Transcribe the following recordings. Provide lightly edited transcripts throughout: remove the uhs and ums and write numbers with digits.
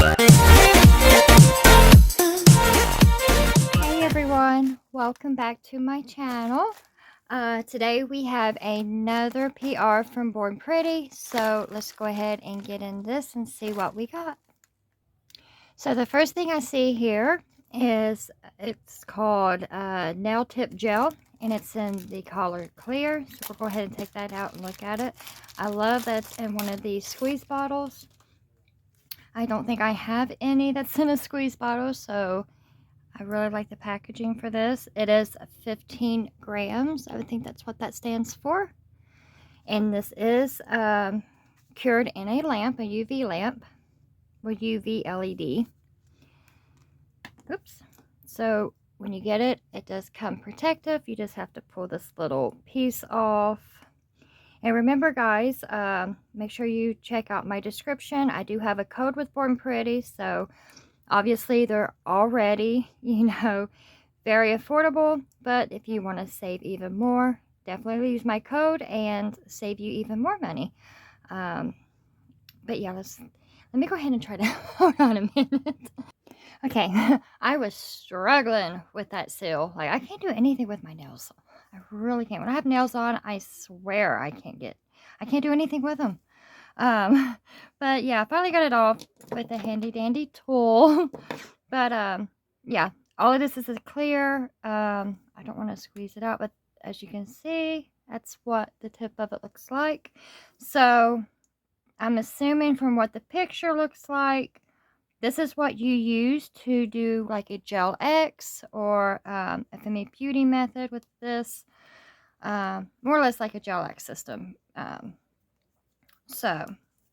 Hey everyone, welcome back to my channel. Today we have another PR from Born Pretty, so let's go ahead and get in this and see what we got. So the first thing I see here is it's called Nail Tip Gel, and it's in the color clear. So we'll go ahead and take that out and look at it. I love that it's in one of these squeeze bottles. I don't think I have any that's in a squeeze bottle, so I really like the packaging for this. It is 15 grams. I would think that's what that stands for. And this is cured in a lamp, a UV lamp, with UV LED. Oops. So when you get it, it does come protective. You just have to pull this little piece off. And remember, guys, make sure you check out my description. I do have a code with Born Pretty, so obviously they're already, very affordable. But if you want to save even more, definitely use my code and save you even more money. But yeah, let me go ahead and try to hold on a minute. Okay, I was struggling with that seal. Like, I can't do anything with my nails. I really can't. When I have nails on, I swear I can't do anything with them. But yeah, I finally got it off with a handy dandy tool. But yeah, all of this is clear. I don't want to squeeze it out, but as you can see, that's what the tip of it looks like. So I'm assuming from what the picture looks like, this is what you use to do like a gel X or FME beauty method with this. More or less like a gel X system. So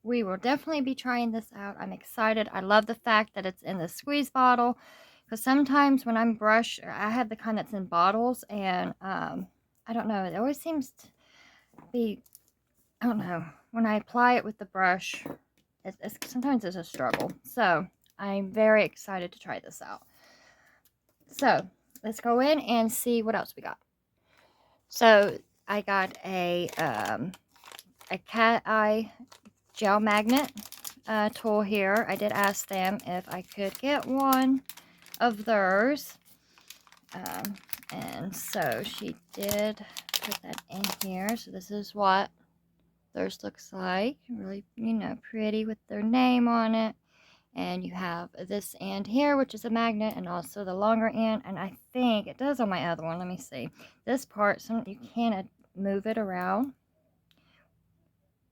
we will definitely be trying this out. I'm excited. I love the fact that it's in the squeeze bottle, because sometimes when I'm I have the kind that's in bottles, and I don't know, it always seems to be, I don't know, when I apply it with the brush, sometimes it's a struggle. So I'm very excited to try this out. So let's go in and see what else we got. So I got a cat eye gel magnet tool here. I did ask them if I could get one of theirs, and so she did put that in here. So this is what theirs looks like. Really, pretty with their name on it. And you have this end here, which is a magnet, and also the longer end. And I think it does on my other one. Let me see. This part, you can move it around.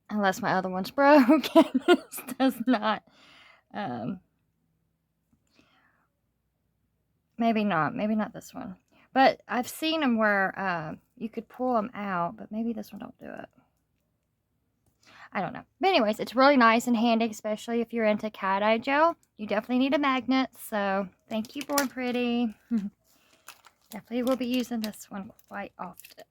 Unless my other one's broke. This does not. Maybe not this one. But I've seen them where you could pull them out, but maybe this one don't do it. I don't know. But anyways, it's really nice and handy, especially if you're into cat eye gel. You definitely need a magnet, so thank you, Born Pretty. Definitely will be using this one quite often.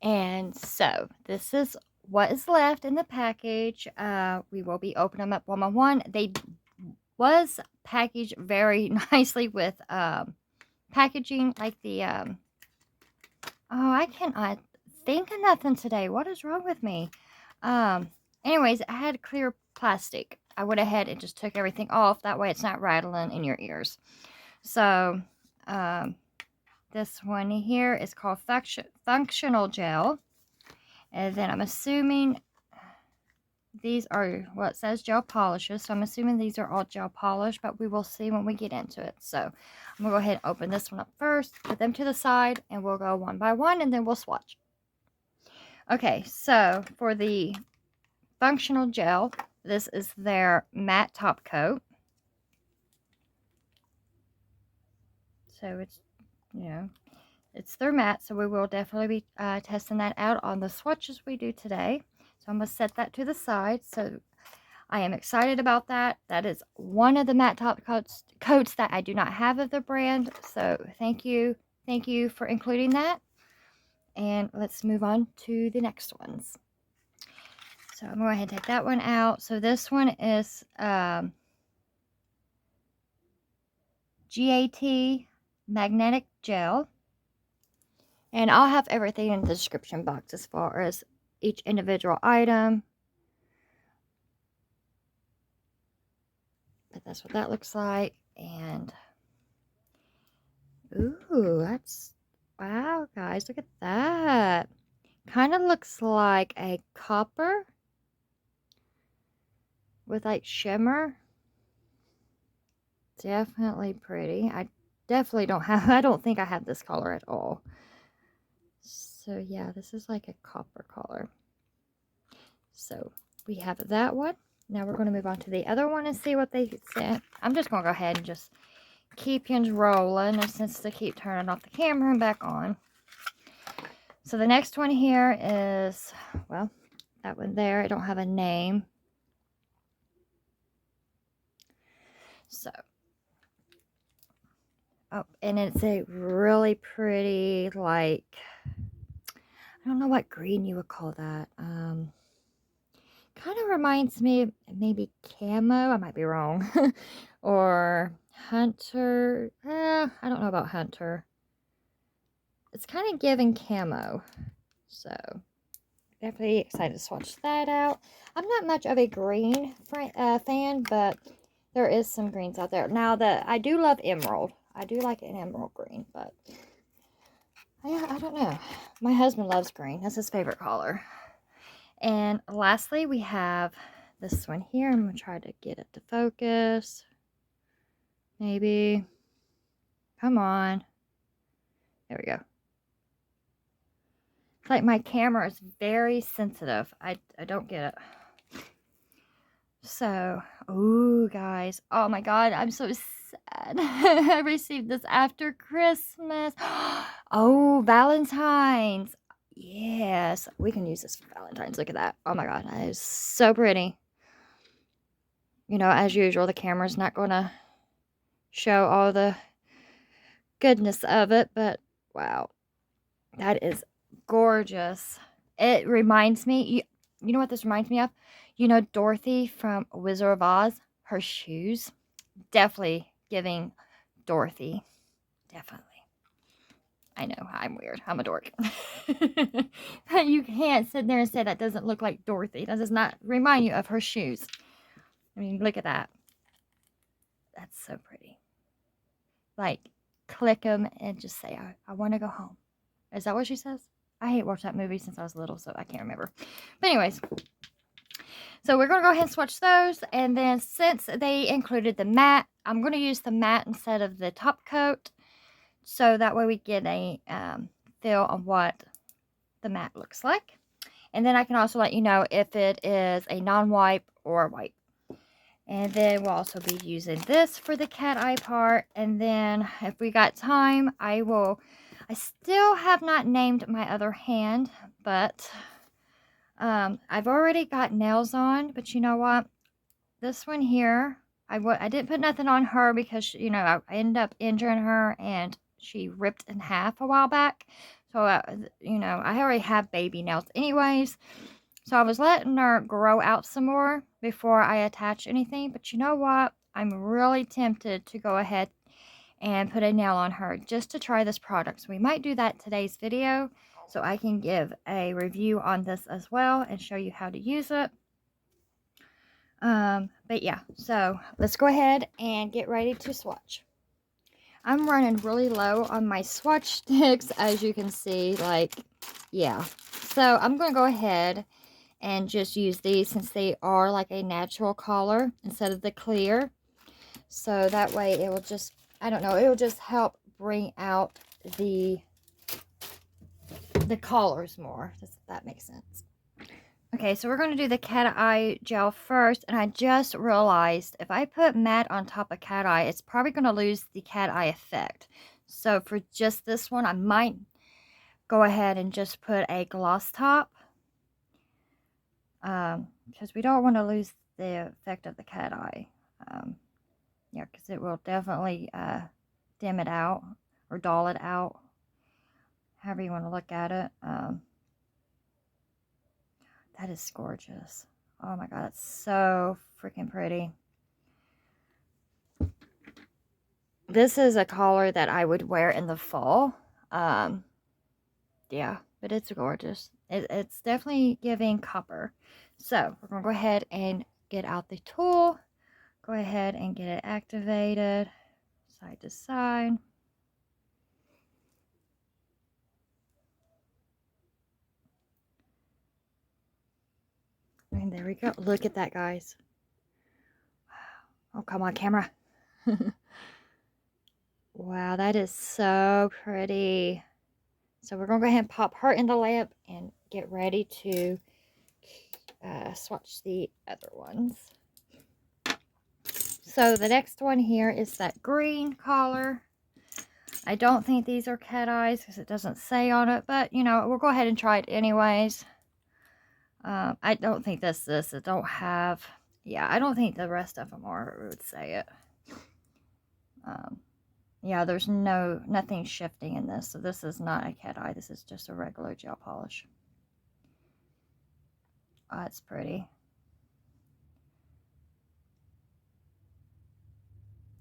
And so this is what is left in the package. We will be opening them up one by one. They was packaged very nicely with packaging like the oh, I cannot think of nothing today. What is wrong with me? Anyways, I had clear plastic. I went ahead and just took everything off. That way it's not rattling in your ears. So this one here is called functional gel. And then I'm assuming these are, well, it says gel polishes, so I'm assuming these are all gel polish, but we will see when we get into it. So I'm going to go ahead and open this one up first, put them to the side, and we'll go one by one, and then we'll swatch. Okay, so for the functional gel, this is their matte top coat. So it's, it's their matte, so we will definitely be testing that out on the swatches we do today. So I'm going to set that to the side. So I am excited about that. That is one of the matte top coats that I do not have of the brand. So thank you. Thank you for including that. And let's move on to the next ones. So I'm going to go ahead and take that one out. So this one is GAT magnetic gel. And I'll have everything in the description box as far as each individual item. But that's what that looks like. And ooh, that's, wow, guys, look at that. Kind of looks like a copper with like shimmer. Definitely pretty. I definitely don't have, I don't think I have this color at all. So yeah, this is like a copper color. So we have that one. Now we're going to move on to the other one and see what they sent. I'm just going to go ahead and just keep you rolling, and since they keep turning off the camera and back on. So the next one here is, well, that one there. I don't have a name. So, oh, and it's a really pretty, like, I don't know what green you would call that. Kind of reminds me of maybe camo. I might be wrong. Or hunter. I don't know about hunter. It's kind of giving camo. So, definitely excited to swatch that out. I'm not much of a green fan, but there is some greens out there. Now, I do love emerald. I do like an emerald green, but I don't know. My husband loves green. That's his favorite color. And lastly, we have this one here. I'm going to try to get it to focus. Maybe. Come on. There we go. It's like my camera is very sensitive. I don't get it. So, ooh, guys. Oh my God, I'm so sad. I received this after Christmas. Oh, Valentine's. Yes, we can use this for Valentine's. Look at that. Oh my God, that is so pretty. You know, as usual, the camera's not going to show all the goodness of it, but wow, that is gorgeous. It reminds me, you know what this reminds me of? You know Dorothy from Wizard of Oz? Her shoes. Definitely giving Dorothy. Definitely. I know, I'm weird. I'm a dork. You can't sit there and say that doesn't look like Dorothy. That does not remind you of her shoes. I mean, look at that. That's so pretty. Like, click them and just say, I want to go home. Is that what she says? I hate watching that movie since I was little, so I can't remember. But anyways, so we're going to go ahead and swatch those. And then since they included the matte, I'm going to use the matte instead of the top coat. So that way we get a feel of what the matte looks like. And then I can also let you know if it is a non-wipe or wipe. And then we'll also be using this for the cat eye part. And then if we got time, I still have not named my other hand, but I've already got nails on. But you know what? This one here, I didn't put nothing on her because, you know, I ended up injuring her and she ripped in half a while back. So, you know, I already have baby nails anyways. So I was letting her grow out some more before I attach anything. But you know what? I'm really tempted to go ahead and put a nail on her just to try this product. So we might do that today's video so I can give a review on this as well and show you how to use it. But yeah, so let's go ahead and get ready to swatch. I'm running really low on my swatch sticks, as you can see, like, yeah. So I'm going to go ahead and just use these since they are like a natural color instead of the clear. So that way it will just, I don't know, it will just help bring out the colors more. Does that make sense? Okay, so we're going to do the cat eye gel first, and I just realized if I put matte on top of cat eye, it's probably going to lose the cat eye effect. So for just this one, I might go ahead and just put a gloss top. Because we don't want to lose the effect of the cat eye. Yeah, because it will definitely dim it out or dull it out, however you want to look at it. That is gorgeous. Oh my God, it's so freaking pretty. This is a color that I would wear in the fall. Yeah, but it's gorgeous. It's definitely giving copper. So we're going to go ahead and get out the tool. go ahead and get it activated side to side. And there we go. Look at that, guys. Wow. Oh, come on, camera. Wow, that is so pretty. So we're going to go ahead and pop her in the lamp and get ready to swatch the other ones. So the next one here is that green collar. I don't think these are cat eyes because it doesn't say on it, but you know, we'll go ahead and try it anyways. I don't think it don't have, yeah, I don't think the rest of them are, I would say it. Yeah, there's nothing shifting in this, so this is not a cat eye. This is just a regular gel polish. Oh, it's pretty.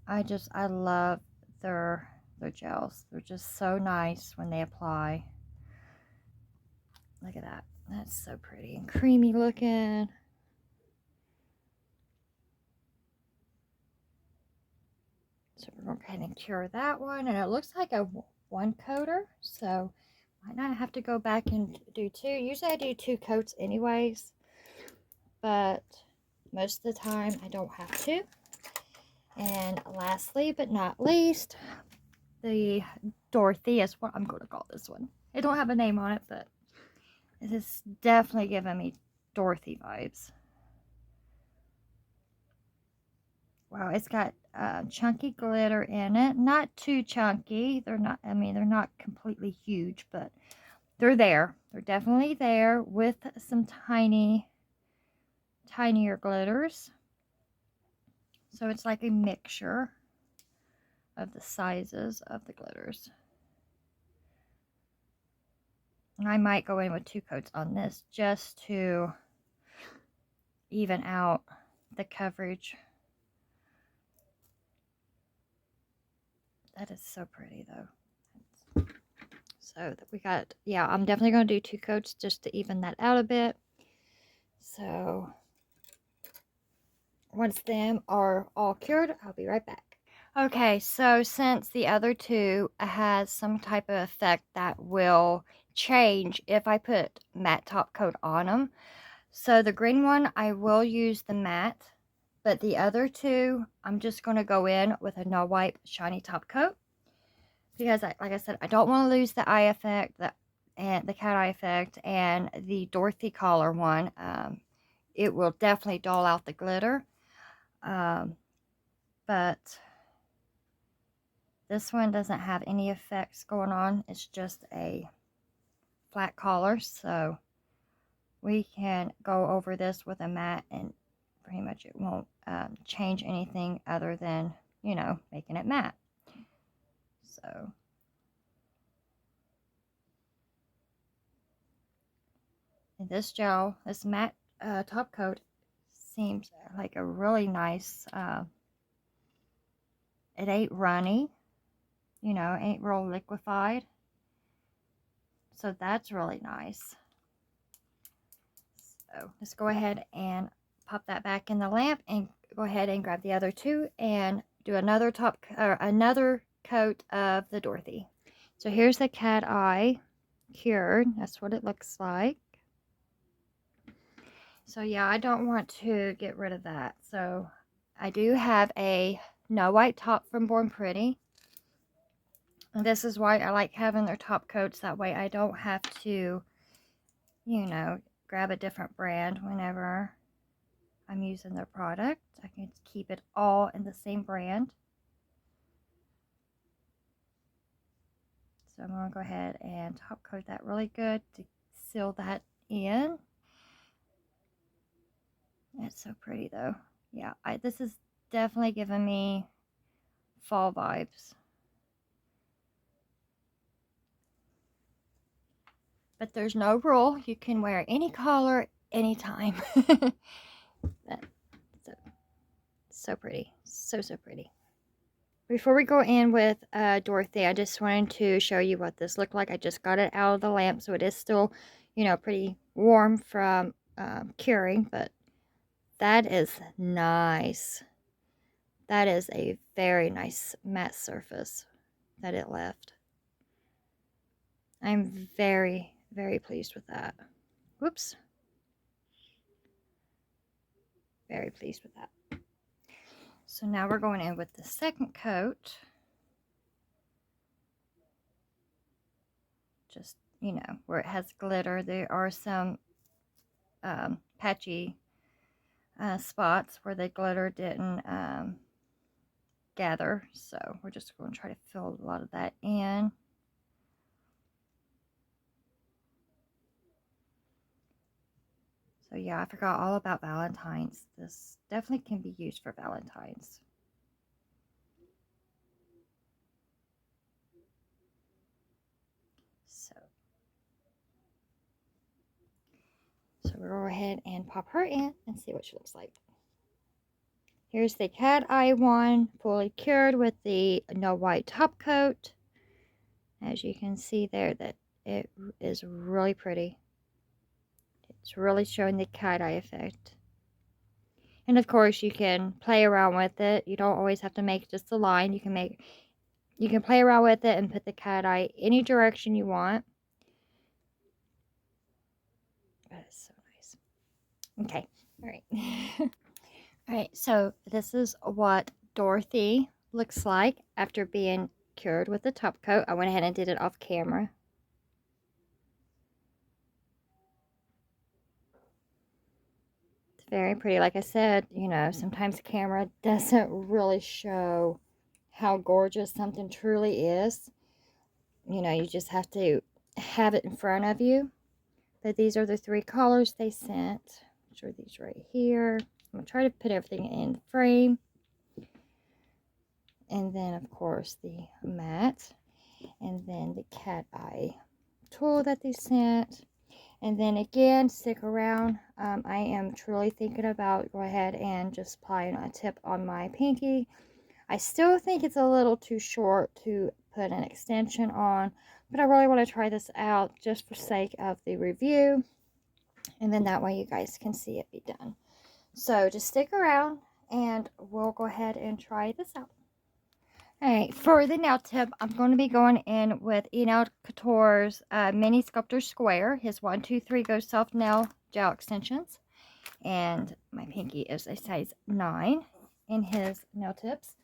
I love their gels. They're just so nice when they apply. Look at that. That's so pretty and creamy looking. So we're going to go ahead and cure that one. And it looks like a one coater. So might not have to go back and do two. Usually I do 2 coats anyways. But most of the time I don't have to. And lastly but not least, the Dorothy is what I'm going to call this one. It don't have a name on it, but it is definitely giving me Dorothy vibes. Wow, it's got chunky glitter in it. Not too chunky. They're not, I mean, they're not completely huge, but they're there. They're definitely there with some tinier glitters. So it's like a mixture of the sizes of the glitters. And I might go in with 2 coats on this just to even out the coverage. That is so pretty though. So we got, yeah, I'm definitely going to do 2 coats just to even that out a bit. So once them are all cured, I'll be right back. Okay, so since the other 2 has some type of effect that will change if I put matte top coat on them. So the green one, I will use the matte, but the other 2, I'm just going to go in with a no wipe shiny top coat. Because, like I said, I don't want to lose the eye effect, and the cat eye effect, and the Dorothy collar one. It will definitely dull out the glitter. But this one doesn't have any effects going on. It's just a flat collar, so we can go over this with a matte, and pretty much it won't change anything other than, you know, making it matte. So this gel, this matte top coat seems like a really nice, it ain't runny, you know, ain't real liquefied. So that's really nice. So let's go ahead and pop that back in the lamp and go ahead and grab the other 2 and do another coat of the Dorothy. So here's the cat eye cured. That's what it looks like. So yeah, I don't want to get rid of that. So I do have a no white top from Born Pretty. And this is why I like having their top coats. That way I don't have to, you know, grab a different brand whenever I'm using their product. I can keep it all in the same brand. So I'm going to go ahead and top coat that really good to seal that in. It's so pretty though. Yeah, this is definitely giving me fall vibes. But there's no rule. You can wear any color anytime. So pretty. So pretty. Before we go in with Dorothy, I just wanted to show you what this looked like. I just got it out of the lamp, so it is still, you know, pretty warm from curing, but that is nice. that is a very nice matte surface that it left. I'm very, very pleased with that. Whoops. Very pleased with that. So now we're going in with the second coat. Just, you know, where it has glitter, there are some patchy spots where the glitter didn't gather. So we're just going to try to fill a lot of that in. So yeah, I forgot all about Valentine's. This definitely can be used for Valentine's. So we'll go ahead and pop her in and see what she looks like. Here's the cat eye one, fully cured with the no white top coat. As you can see there, that it is really pretty. It's really showing the cat eye effect. And of course you can play around with it. You don't always have to make just a line. You can play around with it and put the cat eye any direction you want. That is so nice. Okay, all right. Alright, so this is what Dorothy looks like after being cured with the top coat. I went ahead and did it off camera. It's very pretty. Like I said, you know, sometimes the camera doesn't really show how gorgeous something truly is. You know, you just have to have it in front of you. But these are the 3 colors they sent, which are these right here. I'm going to try to put everything in the frame. And then, of course, the matte. And then the cat eye tool that they sent. And then again, stick around. I am truly thinking about go ahead and just applying a tip on my pinky. I still think it's a little too short to put an extension on, but I really want to try this out just for sake of the review. And then that way you guys can see it be done. So just stick around and we'll go ahead and try this out. Alright, for the nail tip, I'm going to be going in with Nail Couture's Mini Sculptor Square, his 1, 2, 3 Go Soft Nail Gel Extensions. And my pinky is a size 9 in his nail tips.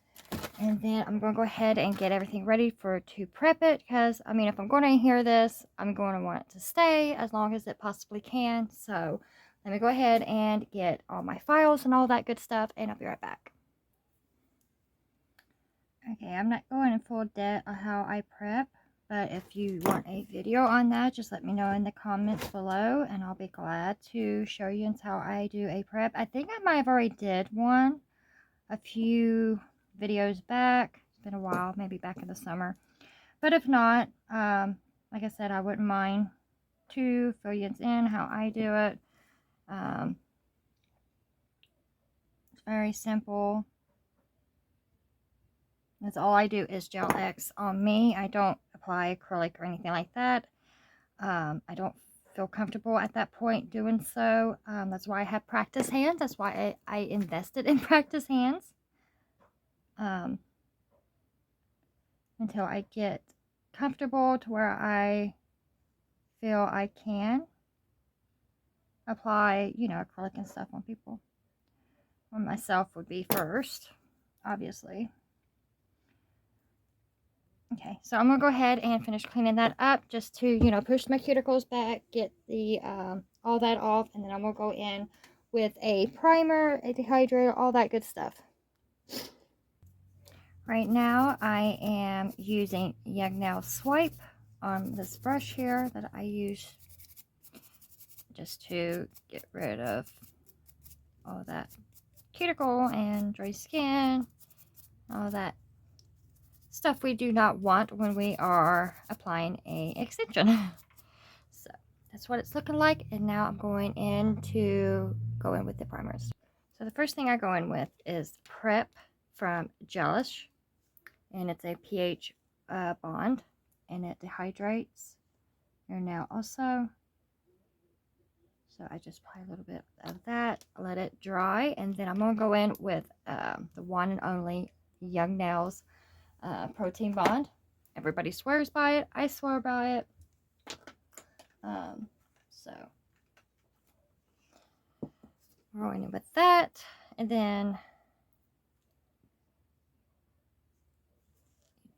And then I'm going to go ahead and get everything ready to prep it, because, I mean, if I'm going to adhere this, I'm going to want it to stay as long as it possibly can. So, let me go ahead and get all my files and all that good stuff, and I'll be right back. Okay, I'm not going in full depth on how I prep, but if you want a video on that, just let me know in the comments below, and I'll be glad to show you how I do a prep. I think I might have already did one a few videos back. It's been a while, maybe back in the summer. But if not, like I said, I wouldn't mind to fill you in how I do it. It's very simple. That's all I do is Gel X on me. I don't apply acrylic or anything like that. I don't feel comfortable at that point doing so. That's why I have practice hands. That's why I invested in practice hands. Until I get comfortable to where I feel I can apply, you know, acrylic and stuff on people. On myself would be first, obviously. Okay, so I'm going to go ahead and finish cleaning that up just to, you know, push my cuticles back, get the all that off, and then I'm going to go in with a primer, a dehydrator, all that good stuff. Right now, I am using Young Nail Swipe on this brush here that I use just to get rid of all that cuticle and dry skin, all that stuff we do not want when we are applying a extension. So that's what it's looking like, and now I'm going go in with the primers. So the first thing I go in with is Prep from Gelish, and it's a pH bond, and it dehydrates your nail also. So I just apply a little bit of that, let it dry, and then I'm going to go in with the one and only Young Nails Protein Bond. Everybody swears by it. I swear by it. So we're going in with that, and then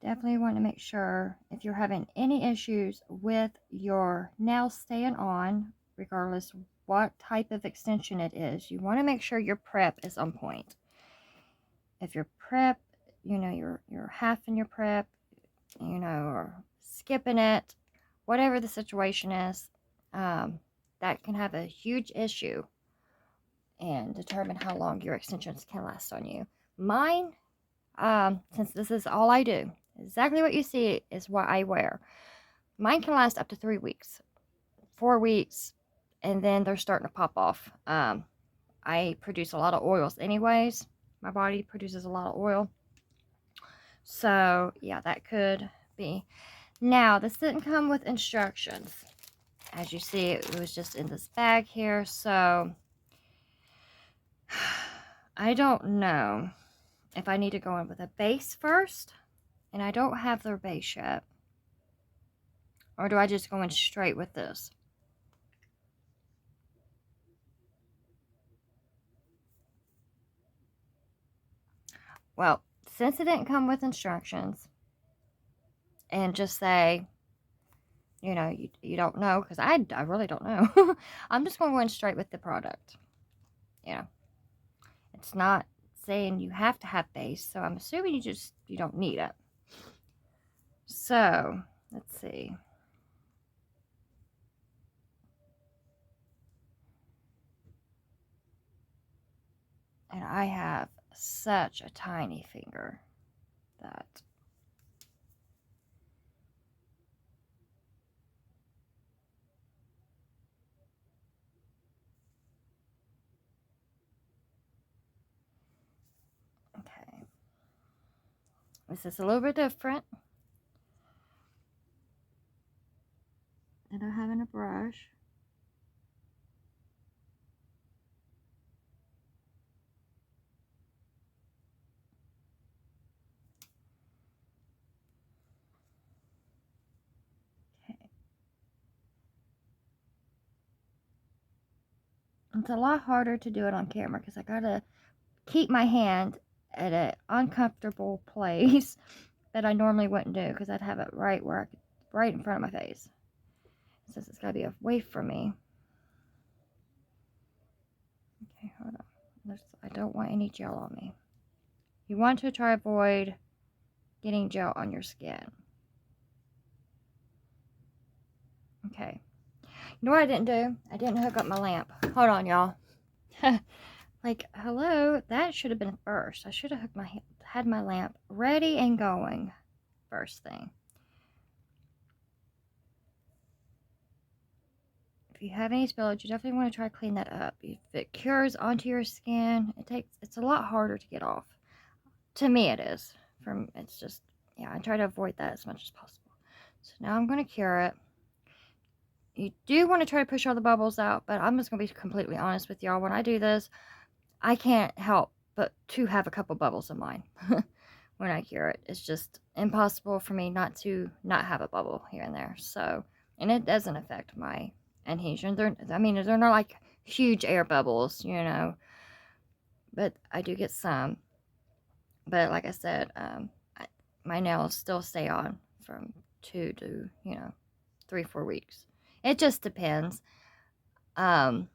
definitely want to make sure if you're having any issues with your nails staying on, regardless what type of extension it is, you want to make sure your prep is on point. If your prep, you know, you're half in your prep, you know, or skipping it, whatever the situation is, that can have a huge issue and determine how long your extensions can last on you. Mine, since this is all I do, exactly what you see is what I wear. Mine can last up to 3 weeks, 4 weeks, and then they're starting to pop off. I produce a lot of oils anyways. My body produces a lot of oil. So, yeah, that could be. Now, this didn't come with instructions. As you see, it was just in this bag here. So, I don't know if I need to go in with a base first. And I don't have their base yet. Or do I just go in straight with this? Well, since it didn't come with instructions, and just say, you know, you don't know, because I really don't know. I'm just going to go in straight with the product. You know, it's not saying you have to have base, so I'm assuming you don't need it. So, let's see. And I have such a tiny finger that okay. This is a little bit different than I have in a brush. It's a lot harder to do it on camera because I gotta keep my hand at an uncomfortable place that I normally wouldn't do because I'd have it right where right in front of my face. Since it's gotta be away from me. Okay, hold on. I don't want any gel on me. You want to try avoid getting gel on your skin. Okay. You know what I didn't do? I didn't hook up my lamp. Hold on, y'all. Like, hello, that should have been first. I should have had my lamp ready and going first thing. If you have any spillage, you definitely want to try to clean that up. If it cures onto your skin, it's a lot harder to get off. To me, it is. It's just, yeah, I try to avoid that as much as possible. So now I'm going to cure it. You do want to try to push all the bubbles out, but I'm just going to be completely honest with y'all. When I do this, I can't help but to have a couple bubbles in mine when I cure it. It's just impossible for me not have a bubble here and there. So, and it doesn't affect my adhesion. They're not like huge air bubbles, you know, but I do get some. But like I said, my nails still stay on from 2 to 3, 4 weeks. It just depends. It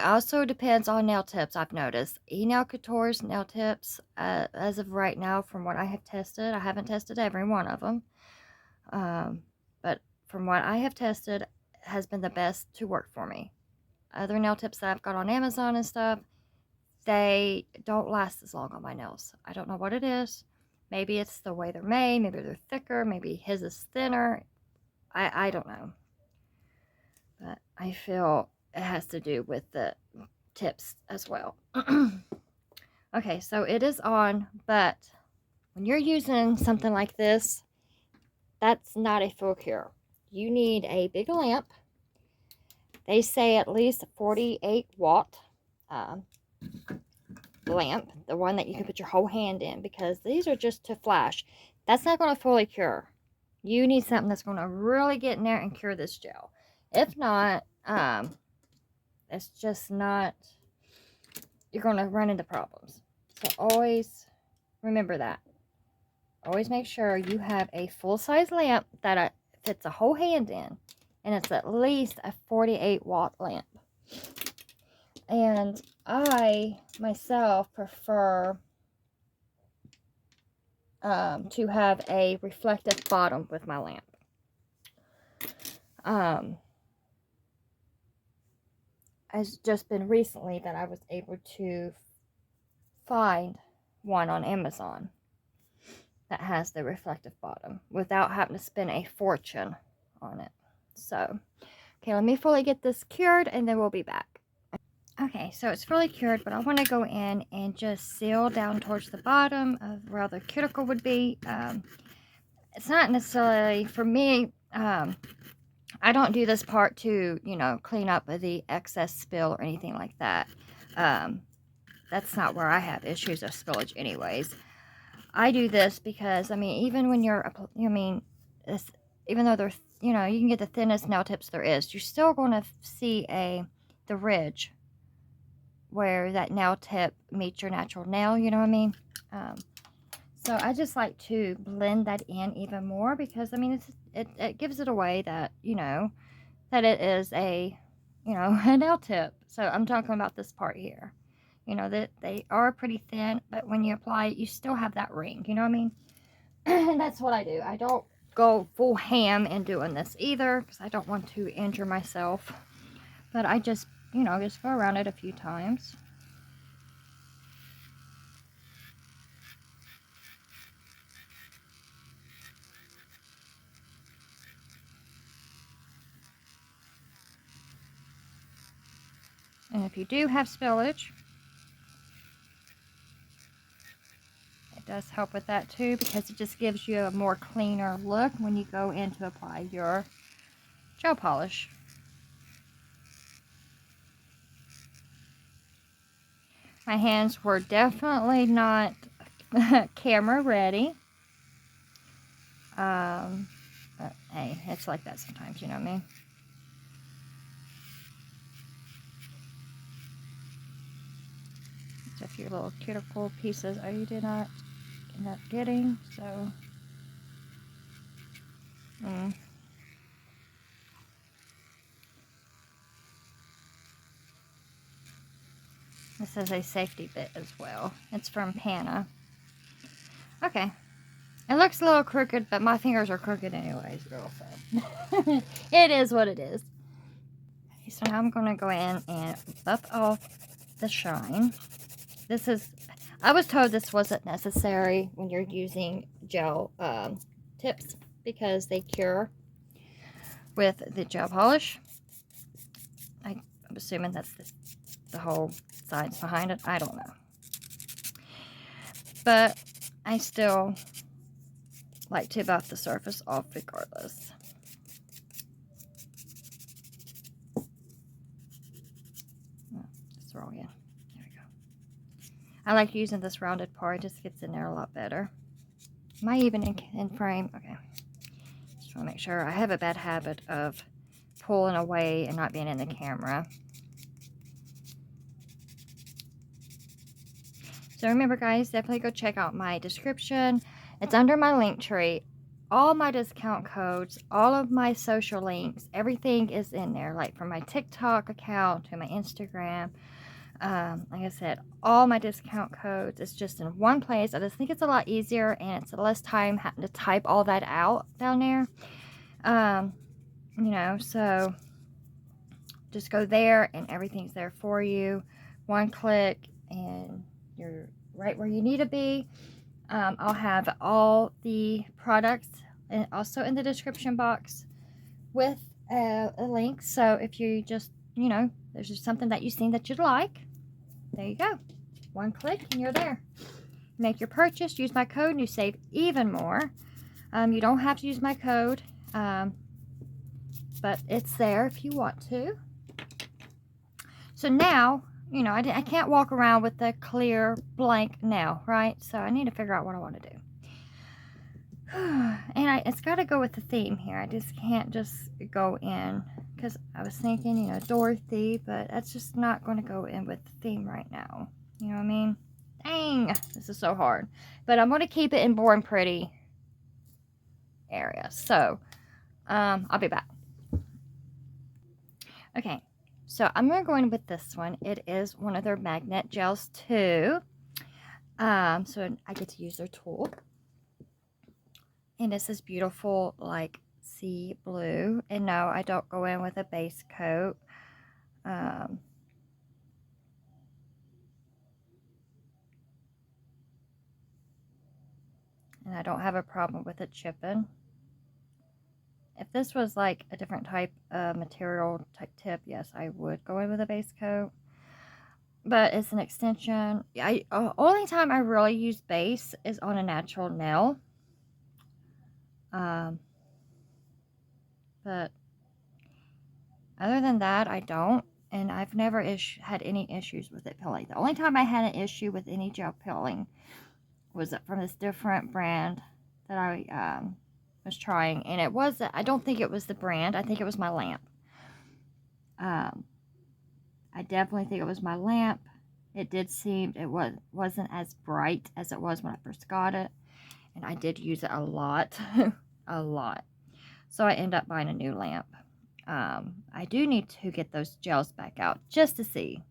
also depends on nail tips, I've noticed. E-Nail Couture's nail tips, as of right now, from what I have tested, I haven't tested every one of them, but from what I have tested, has been the best to work for me. Other nail tips that I've got on Amazon and stuff, they don't last as long on my nails. I don't know what it is. Maybe it's the way they're made. Maybe they're thicker. Maybe his is thinner. I don't know. But I feel it has to do with the tips as well. Okay, so it is on, but when you're using something like this, that's not a full cure. You need a big lamp They say at least a 48 watt lamp, the one that you can put your whole hand in, because these are just to flash. That's not going to fully cure. You need something that's going to really get in there and cure this gel. If not, it's just not, you're going to run into problems. So always remember that. Always make sure you have a full-size lamp that fits a whole hand in, and it's at least a 48 watt lamp. And I myself prefer to have a reflective bottom with my lamp. It's just been recently that I was able to find one on Amazon that has the reflective bottom without having to spend a fortune on it. So, okay, let me fully get this cured and then we'll be back. Okay, so it's fully cured, but I want to go in and just seal down towards the bottom of where the cuticle would be. It's not necessarily, for me, I don't do this part to, you know, clean up the excess spill or anything like that. That's not where I have issues of spillage anyways. I do this because, I mean, even when you're, I mean, even though they're, you know, you can get the thinnest nail tips there is, you're still going to see the ridge where that nail tip meets your natural nail, you know what I mean? So I just like to blend that in even more because, I mean, it gives it away that, you know, that it is a, you know, a nail tip. So I'm talking about this part here. You know, that they are pretty thin, but when you apply it, you still have that ring, you know what I mean? And that's what I do. I don't go full ham in doing this either because I don't want to injure myself. But I just, you know, just go around it a few times. And if you do have spillage, it does help with that too because it just gives you a more cleaner look when you go in to apply your gel polish. My hands were definitely not camera ready. But hey, it's like that sometimes, you know what I mean? Just a few little cuticle pieces I did not end up getting, so. This is a safety bit as well. It's from Pana. Okay. It looks a little crooked, but my fingers are crooked anyways, girl, so. It is what it is. Okay, so now I'm going to go in and buff off the shine. This is, I was told this wasn't necessary when you're using gel tips because they cure with the gel polish. I'm assuming that's the whole science behind it. I don't know. But I still like to buff the surface off regardless. Oh, that's wrong again. There we go. I like using this rounded part. It just gets in there a lot better. Am I even in frame? Okay. Just want to make sure. I have a bad habit of pulling away and not being in the camera. So remember, guys, definitely go check out my description. It's under my link tree. All my discount codes, all of my social links, everything is in there. Like from my TikTok account to my Instagram. Like I said, all my discount codes is just in one place. I just think it's a lot easier and it's less time having to type all that out down there. You know, so just go there and everything's there for you. One click and you're right where you need to be. I'll have all the products and also in the description box with a link. So if you just, you know, there's just something that you've seen that you'd like, there you go. One click and you're there. Make your purchase, use my code, and you save even more. You don't have to use my code, but it's there if you want to. So now, you know, I can't walk around with a clear blank nail, right? So I need to figure out what I want to do. And it's got to go with the theme here. I just can't just go in, because I was thinking, you know, Dorothy, but that's just not going to go in with the theme right now. You know what I mean? Dang, this is so hard. But I'm going to keep it in Born Pretty area. So, I'll be back. Okay, so I'm going to go in with this one. It is one of their magnet gels too. So I get to use their tool. And this is beautiful, like sea blue. And no, I don't go in with a base coat. And I don't have a problem with it chipping. If this was like a different type of material type tip, yes, I would go in with a base coat. But it's an extension. Only time I really use base is on a natural nail. But other than that, I don't. And I've never had any issues with it peeling. The only time I had an issue with any gel peeling was from this different brand that I was trying. And it was, I don't think it was the brand. I think it was my lamp. I definitely think it was my lamp. It did seem, it wasn't as bright as it was when I first got it. And I did use it a lot. A lot. So I end up buying a new lamp. I do need to get those gels back out just to see.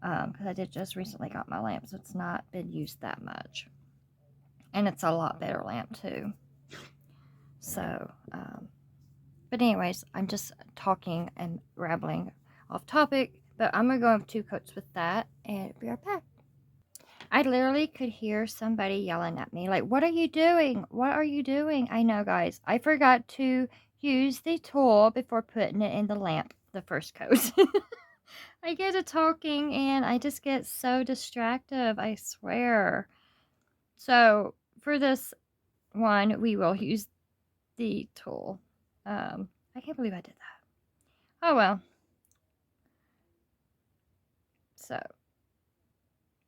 Because I did just recently got my lamp, so it's not been used that much. And it's a lot better lamp too. So, but anyways, I'm just talking and rambling off topic. But I'm going to go have 2 coats with that and be right back. I literally could hear somebody yelling at me, like, what are you doing? What are you doing? I know, guys. I forgot to use the tool before putting it in the lamp, the first coat. I get to talking and I just get so distracted, I swear. So, for this one, we will use the tool. I can't believe I did that. Oh, well. So, let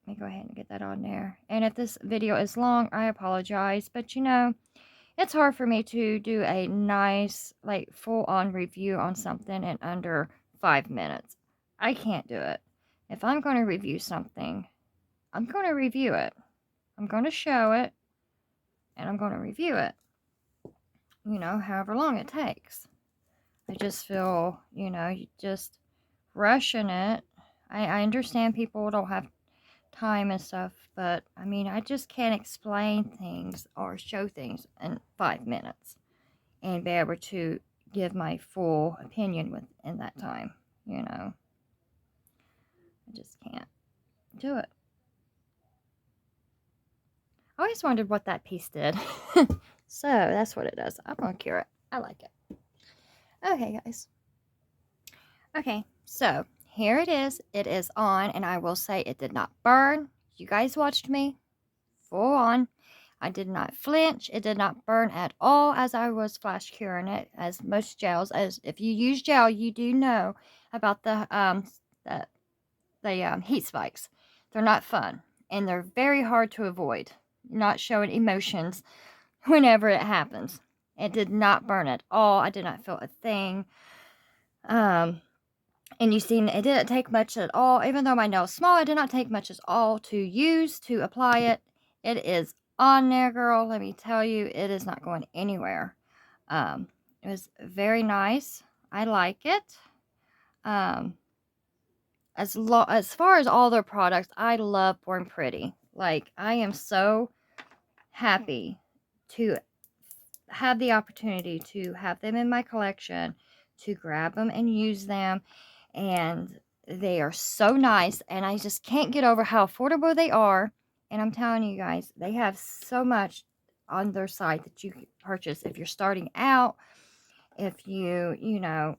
me go ahead and get that on there. And if this video is long, I apologize. But, you know, it's hard for me to do a nice, like, full-on review on something in under 5 minutes. I can't do it. If I'm going to review something, I'm going to review it. I'm going to show it. And I'm going to review it. You know, however long it takes. I just feel, you know, just rushing it. I understand people don't have time and stuff, but I mean, I just can't explain things or show things in 5 minutes and be able to give my full opinion within that time, you know. I just can't do it. I always wondered what that piece did. So, that's what it does. I'm going to cure it. I like it. Okay, guys. Okay, so here it is. It is on, and I will say it did not burn. You guys watched me. Full on. I did not flinch. It did not burn at all as I was flash curing it, as most gels. As if you use gel, you do know about the heat spikes. They're not fun, and they're very hard to avoid. Not showing emotions whenever it happens. It did not burn at all. I did not feel a thing. And you see, it didn't take much at all. Even though my nail's small, it did not take much at all to use, to apply it. It is on there, girl. Let me tell you, it is not going anywhere. It was very nice. I like it. As far as all their products, I love Born Pretty. Like, I am so happy to have the opportunity to have them in my collection, to grab them and use them. And they are so nice, and I just can't get over how affordable they are. And I'm telling you guys, they have so much on their site that you can purchase if you're starting out, if you know,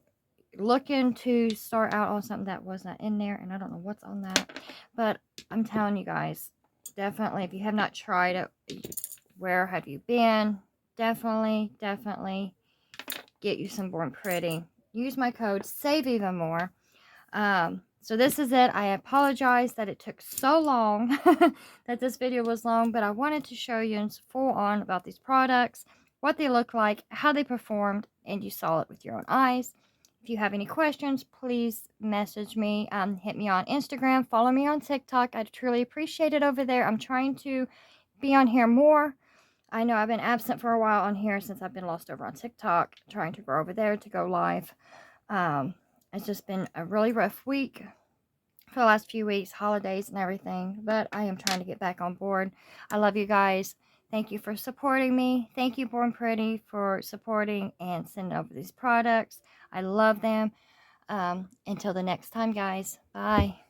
looking to start out on something that wasn't in there, and I don't know what's on that, but I'm telling you guys, definitely, if you have not tried it, where have you been? Definitely get you some Born Pretty. Use my code, save even more. So this is it. I apologize that it took so long, that this video was long, but I wanted to show you in full on about these products, what they look like, how they performed, and you saw it with your own eyes. If you have any questions, please message me, hit me on Instagram, follow me on TikTok. I truly appreciate it over there. I'm trying to be on here more. I know I've been absent for a while on here since I've been lost over on TikTok, trying to grow over there to go live. It's just been a really rough week for the last few weeks, holidays and everything, but I am trying to get back on board. I love you guys. Thank you for supporting me. Thank you, Born Pretty, for supporting and sending over these products. I love them. Until the next time, guys. Bye.